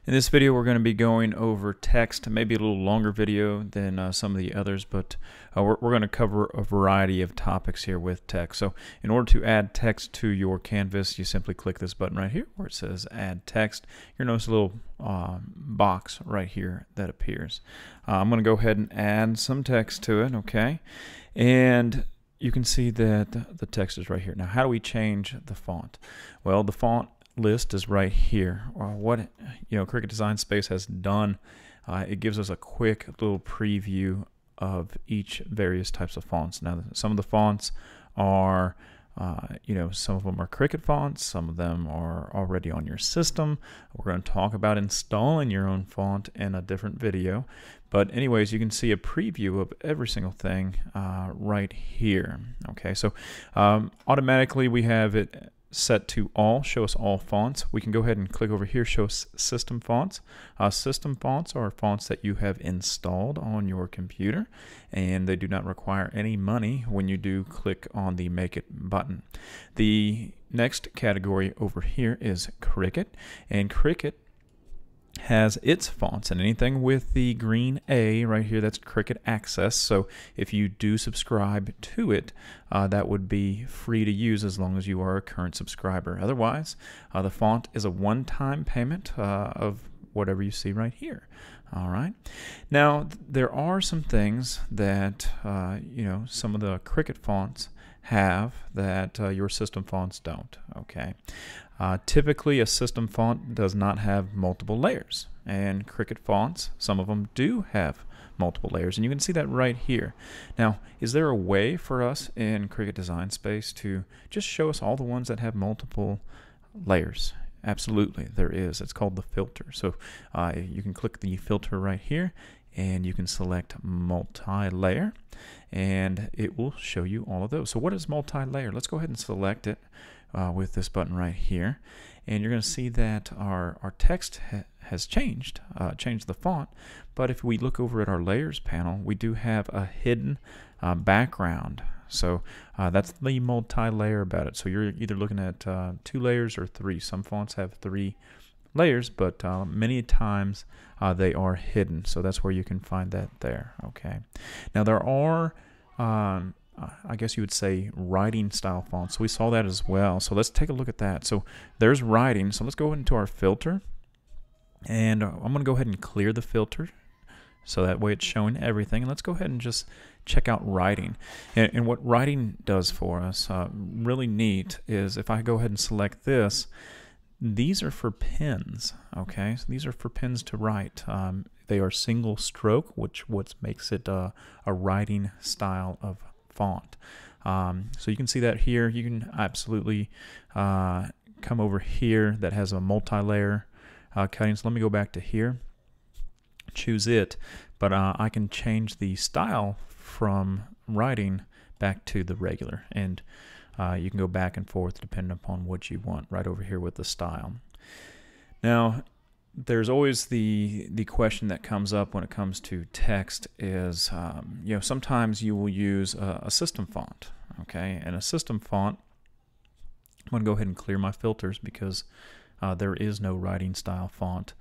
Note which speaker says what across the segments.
Speaker 1: In this video, we're going to be going over text, maybe a little longer video than some of the others, but we're going to cover a variety of topics here with text. So in order to add text to your canvas, you simply click this button right here where it says Add Text. You'll notice a little box right here that appears. I'm going to go ahead and add some text to it, okay? And you can see that the text is right here. Now, how do we change the font? Well, the font list is right here. What Cricut Design Space has done, it gives us a quick little preview of each various types of fonts. Now, some of the fonts are some of them are Cricut fonts, some of them are already on your system. We're going to talk about installing your own font in a different video, but anyways, you can see a preview of every single thing right here. Okay, so automatically we have it set to all, show us all fonts. We can go ahead and click over here, show us system fonts. System fonts are fonts that you have installed on your computer, and they do not require any money when you do click on the Make It button. The next category over here is Cricut, and Cricut has its fonts, and anything with the green A right here, that's Cricut Access. So if you do subscribe to it, that would be free to use as long as you are a current subscriber. Otherwise, the font is a one-time payment of whatever you see right here. All right. Now, there are some things that some of the Cricut fonts have that your system fonts don't. Okay. Typically, a system font does not have multiple layers, and Cricut fonts, some of them do have multiple layers, and you can see that right here. Now, is there a way for us in Cricut Design Space to just show us all the ones that have multiple layers? Absolutely, there is. It's called the filter. So you can click the filter right here, and you can select multi-layer, and it will show you all of those. So what is multi-layer? Let's go ahead and select it with this button right here, and you're going to see that our text has changed the font. But if we look over at our layers panel, we do have a hidden background. So that's the multi-layer about it. So you're either looking at 2 layers or 3. Some fonts have 3 layers, but many times they are hidden. So that's where you can find that there. Okay. Now there are I guess you would say writing style fonts. So we saw that as well. So let's take a look at that. So there's writing. So let's go into our filter, and I'm going to go ahead and clear the filter so that way it's showing everything. And let's go ahead and just check out writing. And what writing does for us, really neat, is if I go ahead and select this, these are for pens. Okay, so these are for pens to write. They are single stroke, which what makes it a writing style of font. So you can see that here. You can absolutely come over here that has a multi-layer cutting. So let me go back to here, choose it, but I can change the style from writing back to the regular, and you can go back and forth depending upon what you want right over here with the style. Now, there's always the question that comes up when it comes to text is, sometimes you will use a system font, okay? And a system font, I'm going to go ahead and clear my filters because there is no writing style font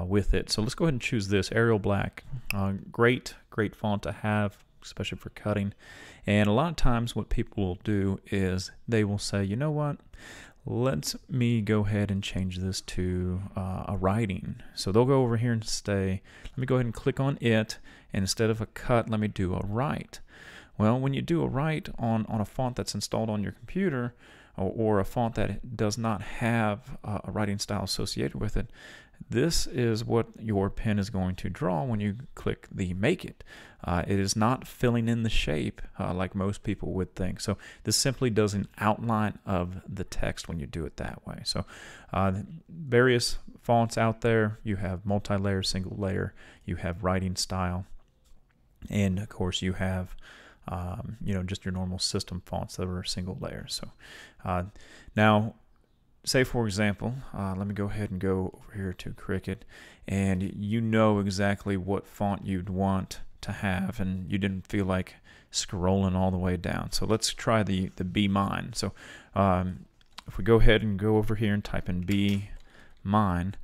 Speaker 1: with it. So let's go ahead and choose this, Arial Black. Great font to have, especially for cutting. And a lot of times what people will do is they will say, you know what, let me go ahead and change this to a writing. So they'll go over here and say, let me go ahead and click on it, and instead of a cut, let me do a write. Well, when you do a write on a font that's installed on your computer, or a font that does not have a writing style associated with it, this is what your pen is going to draw when you click the Make It. It is not filling in the shape like most people would think. So this simply does an outline of the text when you do it that way. So various fonts out there, you have multi-layer, single layer, you have writing style, and of course you have just your normal system fonts that are single layer. So now, say for example, let me go ahead and go over here to Cricut, and you know exactly what font you'd want to have, and you didn't feel like scrolling all the way down. So let's try the Be Mine. So if we go ahead and go over here and type in Be Mine,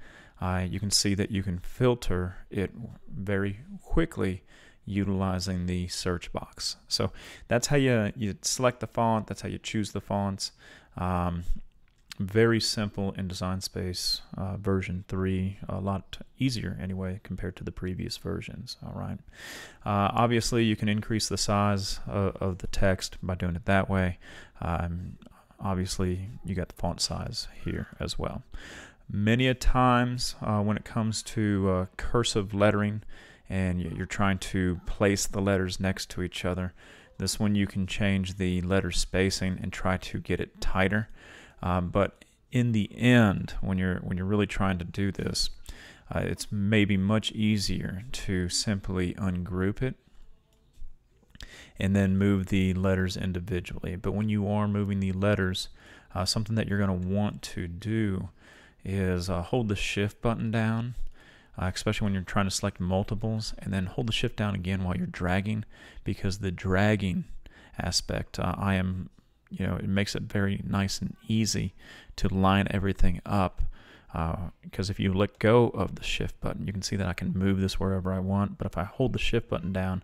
Speaker 1: you can see that you can filter it very quickly utilizing the search box. So that's how you select the font, that's how you choose the fonts. Very simple in Design Space version 3, a lot easier anyway compared to the previous versions. All right. Obviously, you can increase the size of the text by doing it that way. Obviously, you got the font size here as well. Many a times when it comes to cursive lettering and you're trying to place the letters next to each other, this one you can change the letter spacing and try to get it tighter. But in the end, when you're really trying to do this, it's maybe much easier to simply ungroup it and then move the letters individually. But when you are moving the letters, something that you're going to want to do is hold the shift button down, especially when you're trying to select multiples, and then hold the shift down again while you're dragging, because the dragging aspect, it makes it very nice and easy to line everything up, because if you let go of the shift button, you can see that I can move this wherever I want, but if I hold the shift button down,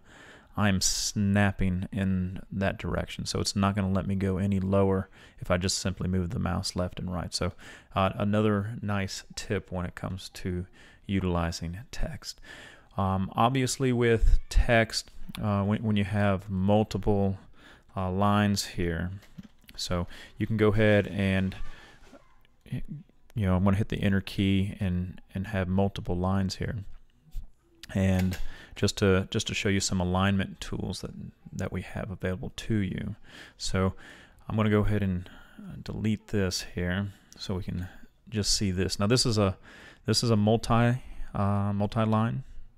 Speaker 1: I'm snapping in that direction, so it's not going to let me go any lower if I just simply move the mouse left and right. So another nice tip when it comes to utilizing text. Obviously with text, when you have multiple lines here, so you can go ahead and I'm going to hit the enter key and have multiple lines here, and just to show you some alignment tools that we have available to you. So I'm going to go ahead and delete this here so we can just see this. Now this is a multi-line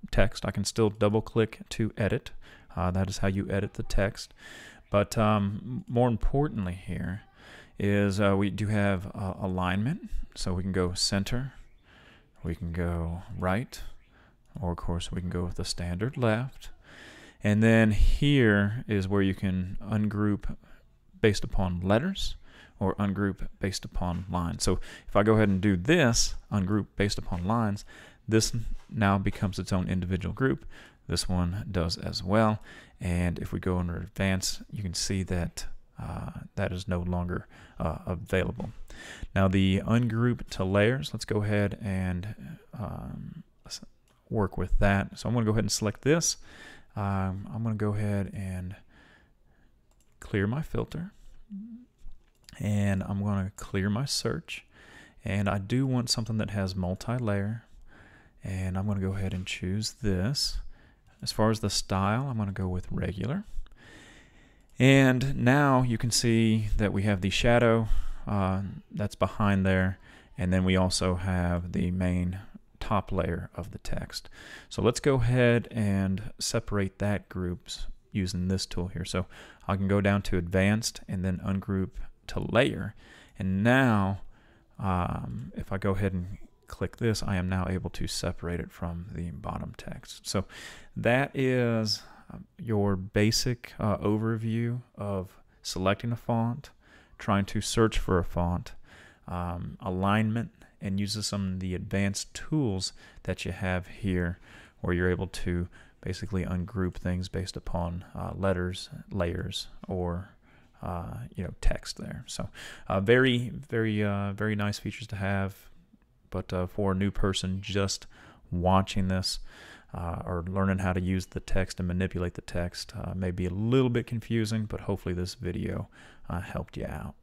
Speaker 1: text. I can still double click to edit. That is how you edit the text. But more importantly here is we do have alignment. So we can go center, we can go right, or of course we can go with the standard left. And then here is where you can ungroup based upon letters or ungroup based upon lines. So if I go ahead and do this, ungroup based upon lines, this now becomes its own individual group. This one does as well. And if we go under advanced, you can see that that is no longer available. Now the ungroup to layers, let's go ahead and work with that. So I'm going to go ahead and select this. I'm going to go ahead and clear my filter, and I'm going to clear my search, and I do want something that has multi-layer, and I'm going to go ahead and choose this. As far as the style, I'm going to go with regular. And now you can see that we have the shadow that's behind there, and then we also have the main top layer of the text. So let's go ahead and separate that groups using this tool here. So I can go down to advanced and then ungroup to layer, and now if I go ahead and click this, I am now able to separate it from the bottom text. So that is your basic overview of selecting a font, trying to search for a font, alignment, and uses some of the advanced tools that you have here, where you're able to basically ungroup things based upon letters, layers, or text there. So very nice features to have. But for a new person just watching this or learning how to use the text and manipulate the text may be a little bit confusing, but hopefully this video helped you out.